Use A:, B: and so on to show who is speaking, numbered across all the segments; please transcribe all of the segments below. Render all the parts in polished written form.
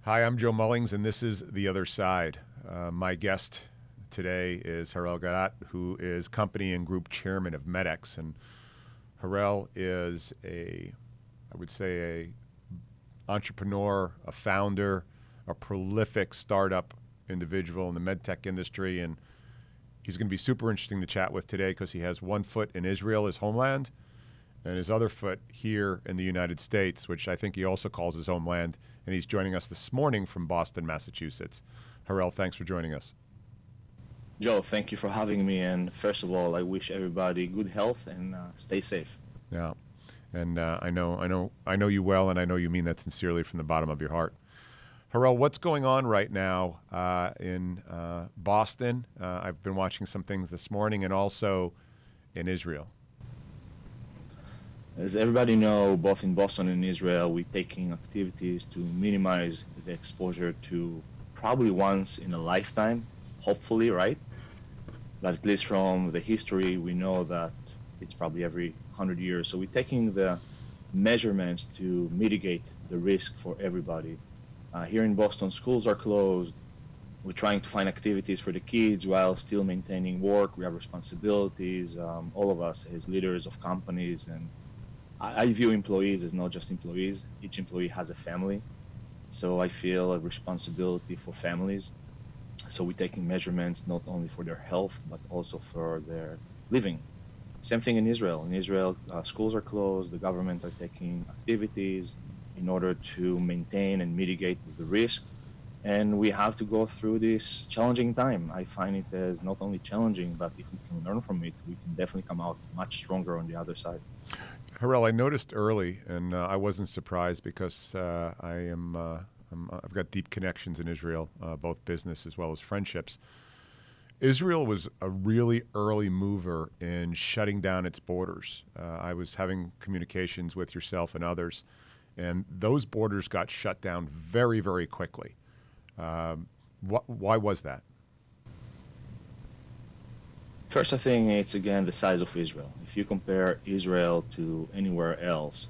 A: Hi, I'm Joe Mullings, and this is The Other Side. My guest today is Harel Gadot, who is company and group chairman of MEDX. And Harel is I would say, a entrepreneur, a founder, a prolific startup individual in the medtech industry. And he's going to be super interesting to chat with today because he has one foot in Israel, his homeland, and his other foot here in the United States, which I think he also calls his homeland. And he's joining us this morning from Boston, Massachusetts. Harel, thanks for joining us.
B: Joe, thank you for having me. And first of all, I wish everybody good health and stay safe.
A: Yeah, and I know you well, and I know you mean that sincerely from the bottom of your heart. Harel, what's going on right now in Boston? I've been watching some things this morning, and also in Israel.
B: As everybody know, both in Boston and Israel, we're taking activities to minimize the exposure to probably once in a lifetime, hopefully, right? But at least from the history, we know that it's probably every 100 years. So we're taking the measurements to mitigate the risk for everybody. Here in Boston, schools are closed. We're trying to find activities for the kids while still maintaining work. We have responsibilities, all of us as leaders of companies, and I view employees as not just employees. Each employee has a family. So I feel a responsibility for families. So we're taking measurements not only for their health, but also for their living. Same thing in Israel. In Israel, schools are closed. The government are taking activities in order to maintain and mitigate the risk. And we have to go through this challenging time. I find it as not only challenging, but if we can learn from it, we can definitely come out much stronger on the other side.
A: Harel, I noticed early, and I wasn't surprised because I've got deep connections in Israel, both business as well as friendships. Israel was a really early mover in shutting down its borders. I was having communications with yourself and others, and those borders got shut down very, very quickly. Why was that?
B: First, I think it's again the size of Israel. If you compare Israel to anywhere else,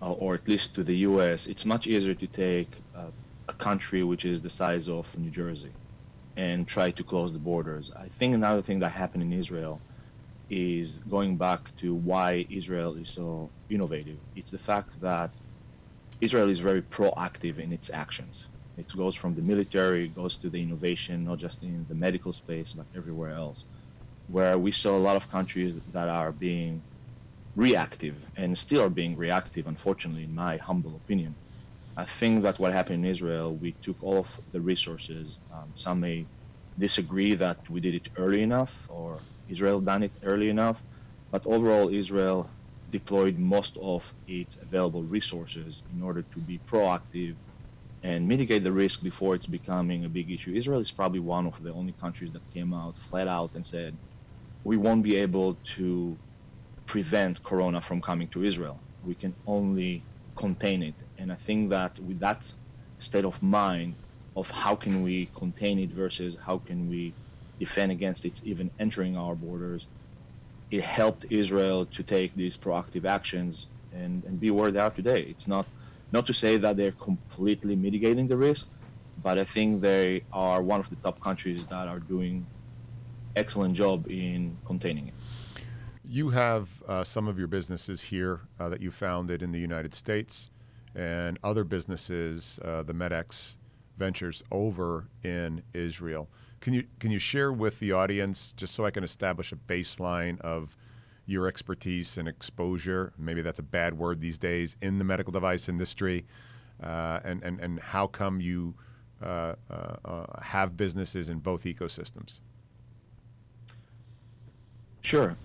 B: or at least to the US, it's much easier to take a country which is the size of New Jersey and try to close the borders. I think another thing that happened in Israel is going back to why Israel is so innovative. It's the fact that Israel is very proactive in its actions. It goes from the military, it goes to the innovation, not just in the medical space, but everywhere else, where we saw a lot of countries that are being reactive and still are being reactive, unfortunately, in my humble opinion. I think that what happened in Israel, we took all of the resources. Some may disagree that we did it early enough or Israel done it early enough, but overall Israel deployed most of its available resources in order to be proactive and mitigate the risk before it's becoming a big issue. Israel is probably one of the only countries that came out flat out and said, we won't be able to prevent Corona from coming to Israel. We can only contain it. And I think that with that state of mind of how can we contain it versus how can we defend against it even entering our borders, it helped Israel to take these proactive actions and be where they are today. It's not to say that they're completely mitigating the risk, but I think they are one of the top countries that are doing excellent job in containing it.
A: You have some of your businesses here that you founded in the United States and other businesses, the MEDX Ventures over in Israel. Can you share with the audience, just so I can establish a baseline of your expertise and exposure, maybe that's a bad word these days, in the medical device industry, and how come you have businesses in both ecosystems?
B: Sure.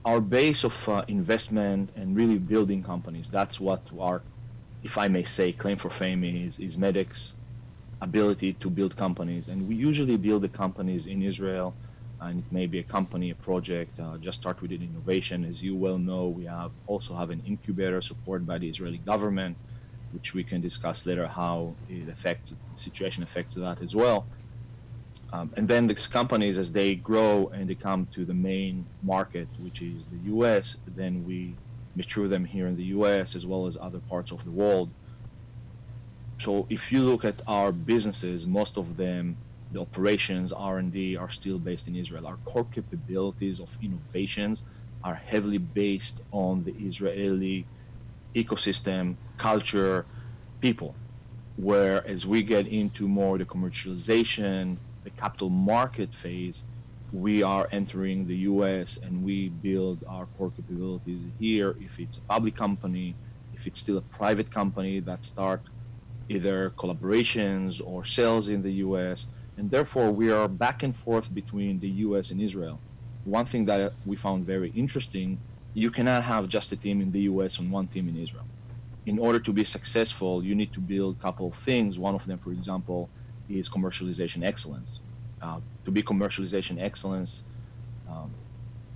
B: Our base of investment and really building companies, that's what our, if I may say, claim for fame is MEDX ability to build companies. And we usually build the companies in Israel, and it may be a company, a project, just start with an innovation. As you well know, we also have an incubator supported by the Israeli government, which we can discuss later how the situation affects that as well. And then these companies, as they grow and they come to the main market, which is the US, then we mature them here in the US as well as other parts of the world. So if you look at our businesses, most of them, the operations, R&D are still based in Israel. Our core capabilities of innovations are heavily based on the Israeli ecosystem, culture, people. Where as we get into more the commercialization, the capital market phase, we are entering the US and we build our core capabilities here. If it's a public company, if it's still a private company that start either collaborations or sales in the US, and therefore we are back and forth between the US and Israel. One thing that we found very interesting, you cannot have just a team in the US and one team in Israel. In order to be successful, you need to build a couple of things. One of them, for example, is commercialization excellence. To be commercialization excellence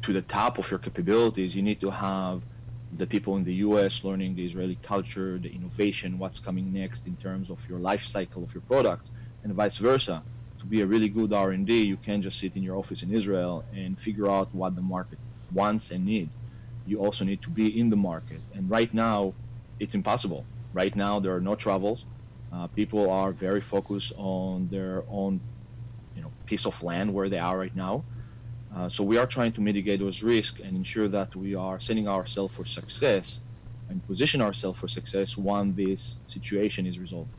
B: to the top of your capabilities, you need to have the people in the US learning the Israeli culture, the innovation, what's coming next in terms of your life cycle of your product, and vice versa. To be a really good R&D, you can't just sit in your office in Israel and figure out what the market wants and needs. You also need to be in the market. And right now, it's impossible. Right now, there are no travels. People are very focused on their own, piece of land where they are right now. So we are trying to mitigate those risks and ensure that we are setting ourselves for success and position ourselves for success when this situation is resolved.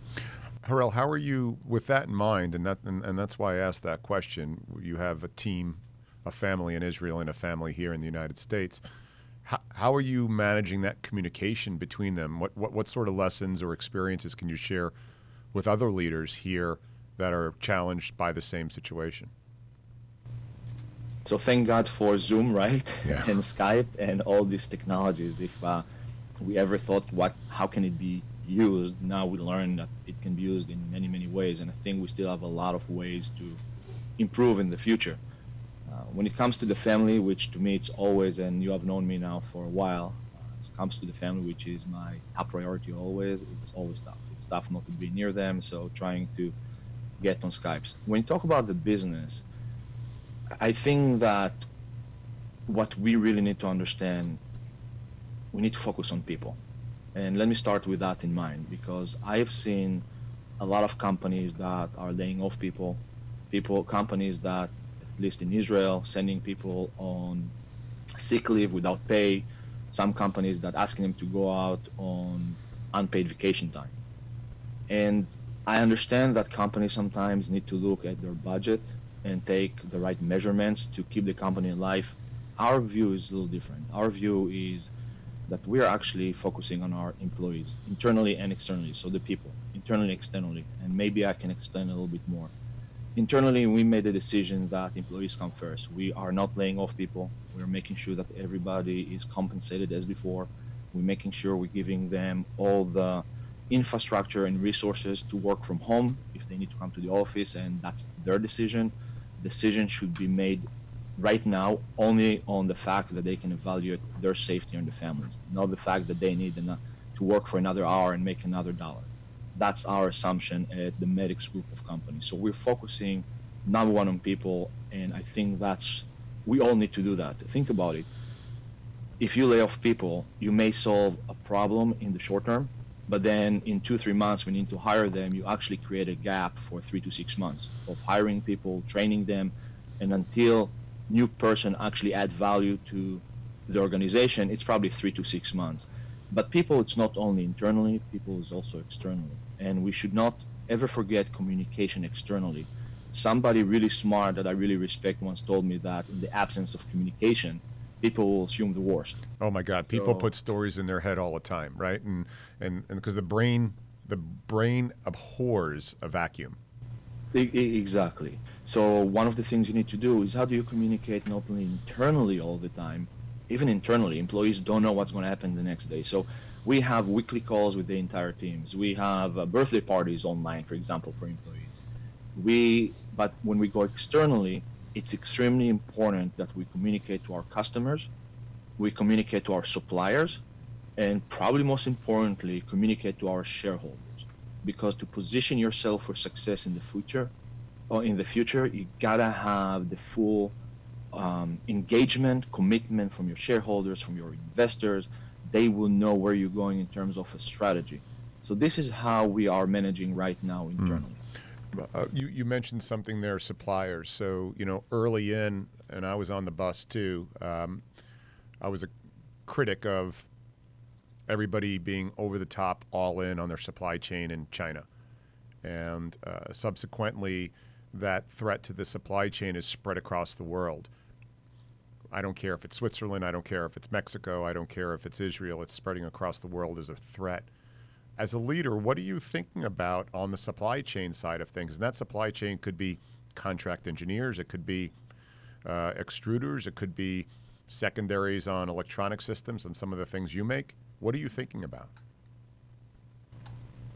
A: Harel, how are you with that in mind? And that's why I asked that question. You have a team, a family in Israel and a family here in the United States. How are you managing that communication between them? What sort of lessons or experiences can you share with other leaders here that are challenged by the same situation?
B: So thank God for Zoom, right?
A: Yeah.
B: And Skype and all these technologies. If we ever thought, how can it be used? Now we learn that it can be used in many, many ways. And I think we still have a lot of ways to improve in the future. When it comes to the family, which to me it's always, and you have known me now for a while, it comes to the family, which is my top priority always, it's always tough. It's tough not to be near them, so trying to get on Skypes. When you talk about the business, I think that what we really need to understand, we need to focus on people. And let me start with that in mind, because I've seen a lot of companies that are laying off companies that, at least in Israel, sending people on sick leave without pay, some companies that asking them to go out on unpaid vacation time. And I understand that companies sometimes need to look at their budget and take the right measurements to keep the company alive. Our view is a little different. Our view is that we are actually focusing on our employees, internally and externally, so the people, internally and externally, and maybe I can explain a little bit more. Internally, we made the decision that employees come first. We are not laying off people. We're making sure that everybody is compensated as before. We're making sure we're giving them all the infrastructure and resources to work from home if they need to come to the office, and that's their decision. Decision should be made right now only on the fact that they can evaluate their safety and the families, not the fact that they need to work for another hour and make another dollar. That's our assumption at the MEDX group of companies. So we're focusing number one on people, and I think we all need to do that. Think about it. If you lay off people, you may solve a problem in the short term, but then in 2-3 months when you need to hire them, you actually create a gap for 3 to 6 months of hiring people, training them, and until new person actually add value to the organization, it's probably 3 to 6 months. But people, it's not only internally, people is also externally. And we should not ever forget communication externally. Somebody really smart that I really respect once told me that in the absence of communication, people will assume the worst.
A: Oh my God, people put stories in their head all the time, right? And because the brain abhors a vacuum.
B: Exactly. So one of the things you need to do is how do you communicate not only internally all the time, even internally, employees don't know what's going to happen the next day. So we have weekly calls with the entire teams. We have birthday parties online, for example, for employees. But when we go externally, it's extremely important that we communicate to our customers, we communicate to our suppliers, and probably most importantly, communicate to our shareholders. Because to position yourself for success in the future, you gotta have the full engagement, commitment from your shareholders, from your investors. They will know where you're going in terms of a strategy. So this is how we are managing right now internally.
A: You mentioned something there, suppliers. So, early in, and I was on the bus too, I was a critic of everybody being over the top, all in on their supply chain in China. And subsequently, that threat to the supply chain is spread across the world. I don't care if it's Switzerland, I don't care if it's Mexico, I don't care if it's Israel, it's spreading across the world as a threat. As a leader, what are you thinking about on the supply chain side of things? And that supply chain could be contract engineers, it could be extruders, it could be secondaries on electronic systems and some of the things you make. What are you thinking about?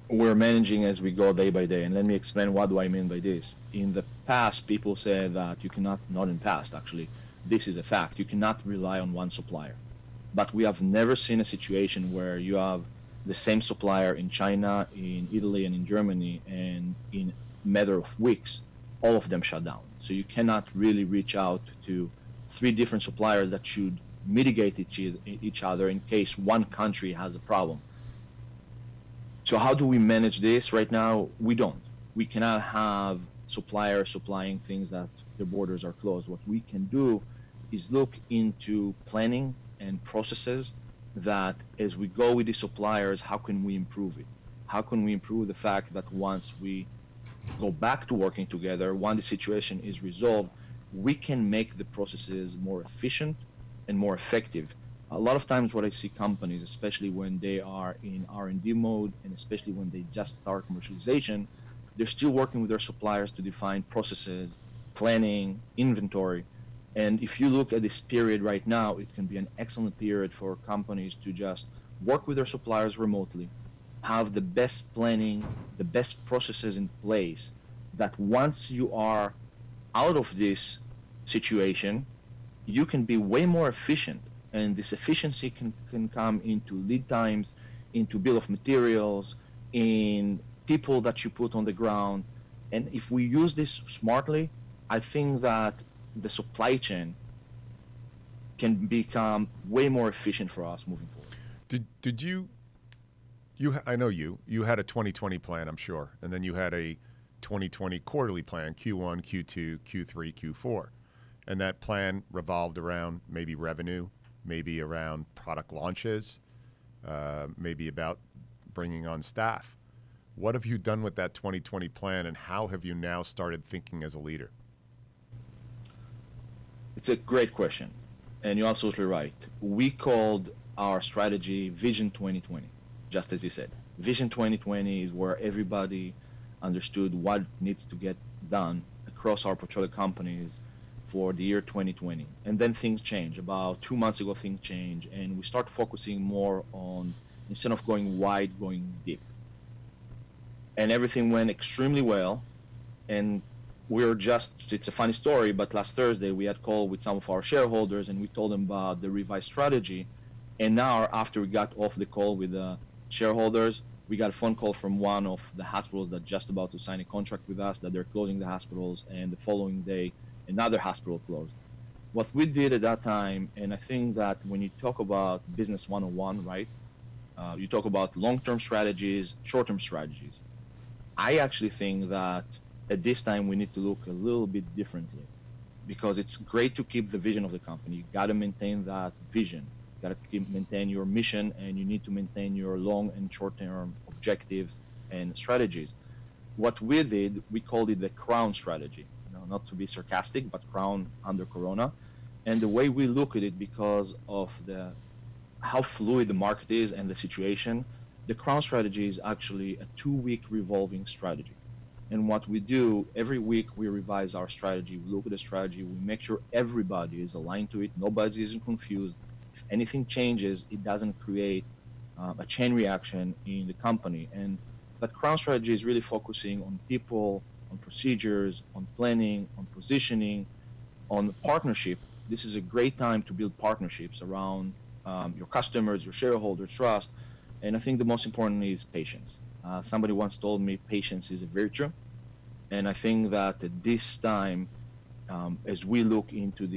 B: We're managing as we go day by day. And let me explain what do I mean by this. In the past, people say that you cannot, not in past actually, this is a fact, you cannot rely on one supplier. But we have never seen a situation where you have the same supplier in China, in Italy, and in Germany, and in a matter of weeks, all of them shut down. So you cannot really reach out to 3 different suppliers that should mitigate each other in case one country has a problem. So how do we manage this right now? We don't. We cannot have suppliers supplying things that the borders are closed. What we can do is look into planning and processes that as we go with the suppliers, how can we improve it? How can we improve the fact that once we go back to working together, once the situation is resolved, we can make the processes more efficient and more effective. A lot of times what I see companies, especially when they are in R&D mode, and especially when they just start commercialization, they're still working with their suppliers to define processes, planning, inventory. And if you look at this period right now, it can be an excellent period for companies to just work with their suppliers remotely, have the best planning, the best processes in place, that once you are out of this situation, you can be way more efficient. And this efficiency can come into lead times, into bill of materials, in people that you put on the ground. And if we use this smartly, I think that the supply chain can become way more efficient for us moving forward.
A: Did you I know you had a 2020 plan, I'm sure, and then you had a 2020 quarterly plan, Q1, Q2, Q3, Q4. And that plan revolved around maybe revenue, maybe around product launches, maybe about bringing on staff. What have you done with that 2020 plan, and how have you now started thinking as a leader?
B: It's a great question, and you're absolutely right. We called our strategy Vision 2020, just as you said. Vision 2020 is where everybody understood what needs to get done across our portfolio companies for the year 2020. And then things change. About 2 months ago, things change, and we start focusing more on, instead of going wide, going deep. And everything went extremely well. And it's a funny story, but last Thursday we had a call with some of our shareholders, and we told them about the revised strategy. And now, after we got off the call with the shareholders, we got a phone call from one of the hospitals that just about to sign a contract with us, that they're closing the hospitals, and the following day another hospital closed. What we did at that time, and I think that when you talk about business 101, right, you talk about long-term strategies, short-term strategies. I actually think that at this time we need to look a little bit differently, because it's great to keep the vision of the company. You got to maintain that vision. You got to maintain your mission, and you need to maintain your long and short-term objectives and strategies. What we did, we called it the crown strategy. Not to be sarcastic, but crown under Corona. And the way we look at it, because of how fluid the market is and the situation, the crown strategy is actually a 2-week revolving strategy. And what we do, every week we revise our strategy, we look at the strategy, we make sure everybody is aligned to it, nobody isn't confused. If anything changes, it doesn't create a chain reaction in the company. And that crown strategy is really focusing on people, on procedures, on planning, on positioning, on partnership. This is a great time to build partnerships around your customers, your shareholders, trust. And I think the most important is patience. Somebody once told me patience is a virtue. And I think that at this time, as we look into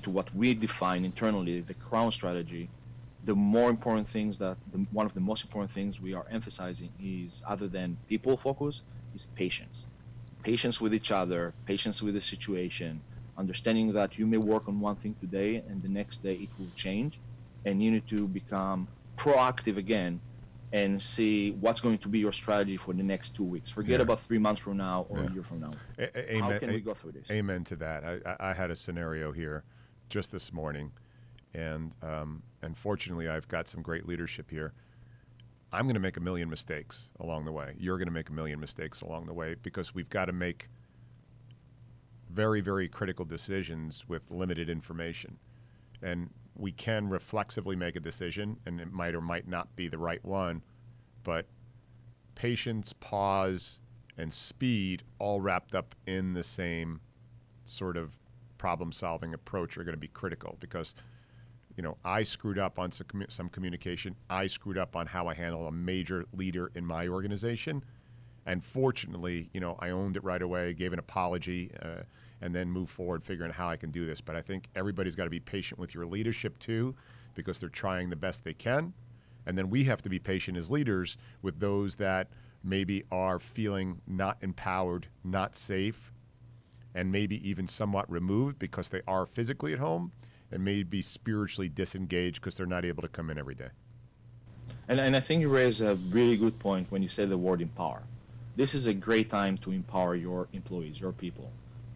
B: what we define internally, the crown strategy, the more important things one of the most important things we are emphasizing is, other than people focus, is patience. Patience with each other, patience with the situation, understanding that you may work on one thing today and the next day it will change, and you need to become proactive again and see what's going to be your strategy for the next 2 weeks. Forget about 3 months from now or a year from now. How can we go through this?
A: Amen to that. I had a scenario here just this morning, and fortunately I've got some great leadership here. I'm going to make a million mistakes along the way. You're going to make a million mistakes along the way, because we've got to make very, very critical decisions with limited information. And we can reflexively make a decision, and it might or might not be the right one, but patience, pause, and speed, all wrapped up in the same sort of problem-solving approach, are going to be critical. Because, you know, I screwed up on some communication. I screwed up on how I handle a major leader in my organization, and fortunately, you know, I owned it right away, gave an apology, and then move forward figuring out how I can do this. But I think everybody's got to be patient with your leadership too, because they're trying the best they can. And then we have to be patient as leaders with those that maybe are feeling not empowered, not safe, and maybe even somewhat removed because they are physically at home, and maybe spiritually disengaged because they're not able to come in every day.
B: And I think you raise a really good point when you say the word empower. This is a great time to empower your employees, your people.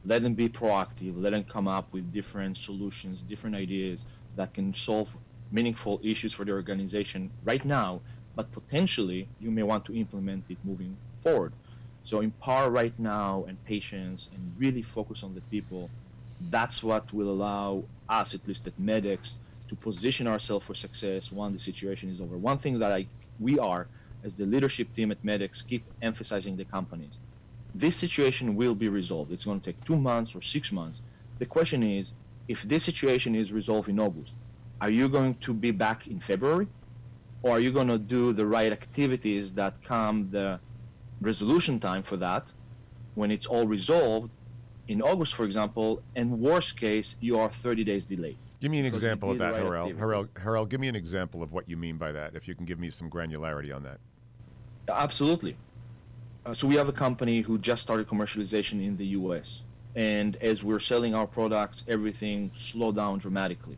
B: Let them be proactive. Let them come up with different solutions, different ideas that can solve meaningful issues for the organization right now, but potentially you may want to implement it moving forward. So empower right now, and patience, and really focus on the people. That's what will allow us, at least at MEDX, to position ourselves for success when the situation is over. One thing that we are, as the leadership team at MEDX, keep emphasizing the companies. This situation will be resolved. It's going to take 2 months or 6 months. The question is, if this situation is resolved in August, are you going to be back in February? Or are you going to do the right activities that come the resolution time for that, when it's all resolved in August, for example, and worst case, you are 30 days delayed?
A: Give me an example of that, Harel, give me an example of what you mean by that, if you can give me some granularity on that.
B: Absolutely. So we have a company who just started commercialization in the US. And as we're selling our products, everything slowed down dramatically.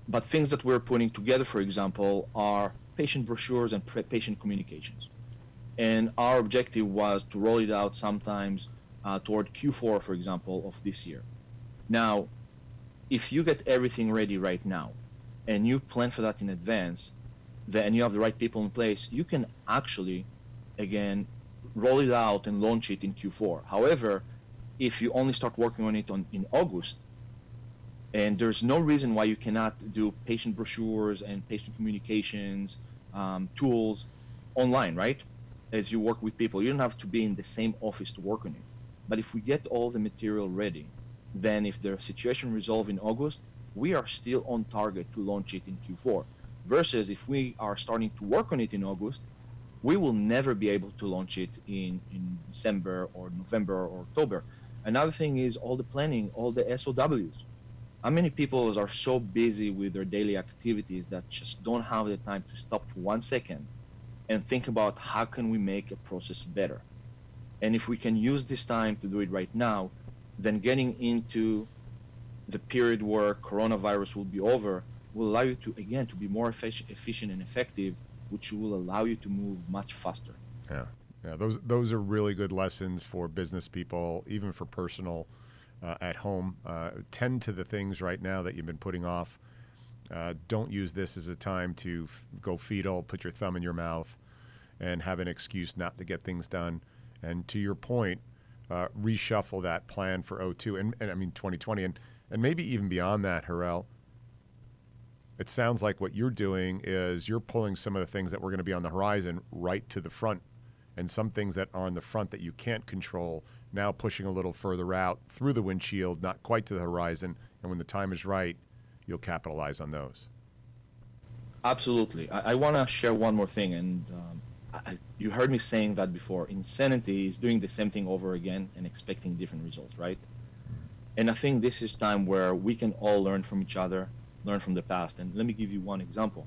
B: But things that we're putting together, for example, are patient brochures and patient communications. And our objective was to roll it out sometimes toward Q4, for example, of this year. Now, if you get everything ready right now, and you plan for that in advance, and you have the right people in place, you can actually, again, roll it out and launch it in Q4. However, if you only start working on it in August, and there's no reason why you cannot do patient brochures and patient communications tools online, right? As you work with people, you don't have to be in the same office to work on it. But if we get all the material ready, then if the situation resolves in August, we are still on target to launch it in Q4. Versus if we are starting to work on it in August, we will never be able to launch it in December or November or October. Another thing is all the planning, all the SOWs. How many people are so busy with their daily activities that just don't have the time to stop for 1 second and think about how can we make a process better? And if we can use this time to do it right now, then getting into the period where coronavirus will be over will allow you to, again, to be more efficient and effective, which will allow you to move much faster.
A: Yeah, those are really good lessons for business people, even for personal at home. Tend to the things right now that you've been putting off. Don't use this as a time to go fetal, put your thumb in your mouth, and have an excuse not to get things done. And to your point, reshuffle that plan for 02 and I mean 2020 and maybe even beyond that, Harel. It sounds like what you're doing is you're pulling some of the things that were going to be on the horizon right to the front, and some things that are on the front that you can't control now pushing a little further out through the windshield, not quite to the horizon, and when the time is right, you'll capitalize on those.
B: Absolutely. I want to share one more thing, and you heard me saying that before. Insanity is doing the same thing over again and expecting different results, right? And I think this is time where we can all learn from each other. learn from the past. And let me give you one example.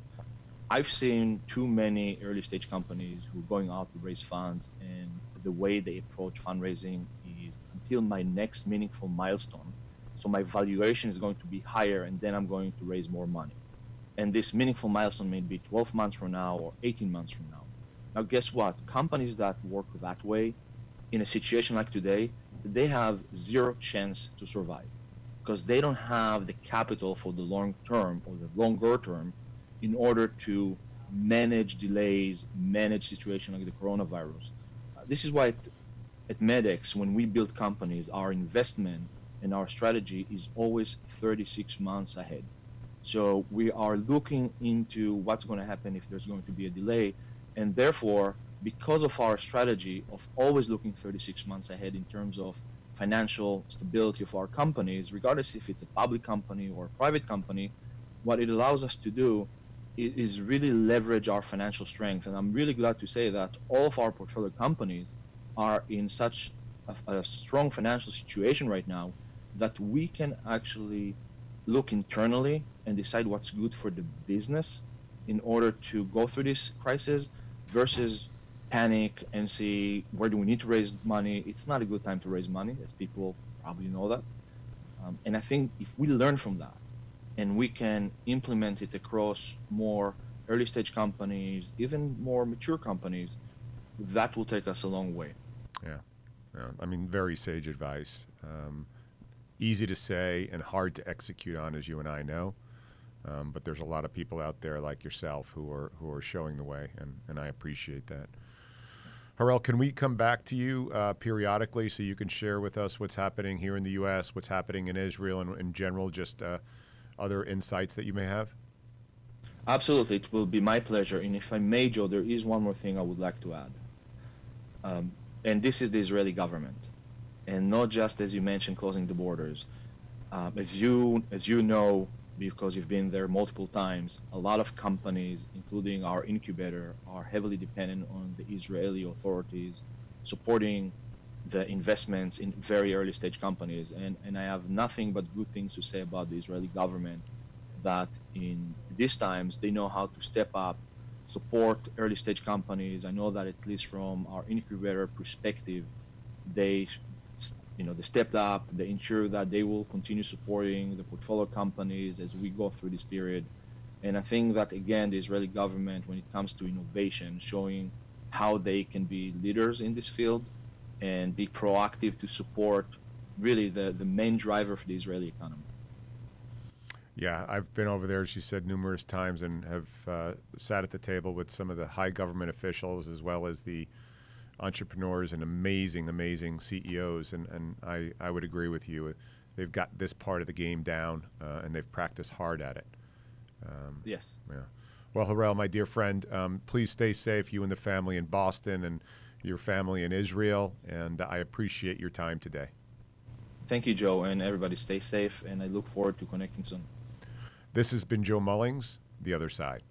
B: I've seen too many early stage companies who are going out to raise funds, and the way they approach fundraising is until my next meaningful milestone. So my valuation is going to be higher, and then I'm going to raise more money. And this meaningful milestone may be 12 months from now or 18 months from now. Now, guess what? Companies that work that way in a situation like today, they have zero chance to survive because they don't have the capital for the long term or the longer term in order to manage delays, manage situations like the coronavirus. This is why at MEDX, when we build companies, our investment and our strategy is always 36 months ahead. So we are looking into what's going to happen if there's going to be a delay. And therefore, because of our strategy of always looking 36 months ahead in terms of financial stability of our companies, regardless if it's a public company or a private company, what it allows us to do is really leverage our financial strength. And I'm really glad to say that all of our portfolio companies are in such a strong financial situation right now that we can actually look internally and decide what's good for the business in order to go through this crisis versus panic and see where do we need to raise money. It's not a good time to raise money, as people probably know that. And I think if we learn from that and we can implement it across more early stage companies, even more mature companies, that will take us a long way.
A: Yeah. Yeah. I mean, very sage advice. Easy to say and hard to execute on, as you and I know. But there's a lot of people out there like yourself who are showing the way, and I appreciate that. Harel, can we come back to you periodically so you can share with us what's happening here in the U.S., what's happening in Israel, and in general, just other insights that you may have?
B: Absolutely, it will be my pleasure. And if I may, Joe, there is one more thing I would like to add. And this is the Israeli government. And not just, as you mentioned, closing the borders. As you know, because you've been there multiple times, a lot of companies, including our incubator, are heavily dependent on the Israeli authorities supporting the investments in very early stage companies. And I have nothing but good things to say about the Israeli government, that in these times, they know how to step up, support early stage companies. I know that at least from our incubator perspective, they stepped up, they ensure that they will continue supporting the portfolio companies as we go through this period. And I think that, again, the Israeli government, when it comes to innovation, showing how they can be leaders in this field and be proactive to support really the main driver for the Israeli economy.
A: Yeah, I've been over there, as you said, numerous times and have sat at the table with some of the high government officials as well as the entrepreneurs and amazing CEOs. And I would agree with you. They've got this part of the game down and they've practiced hard at it.
B: Yes.
A: Yeah. Well, Harel, my dear friend, please stay safe, you and the family in Boston and your family in Israel. And I appreciate your time today.
B: Thank you, Joe, and everybody stay safe. And I look forward to connecting soon.
A: This has been Joe Mullings, The Other Side.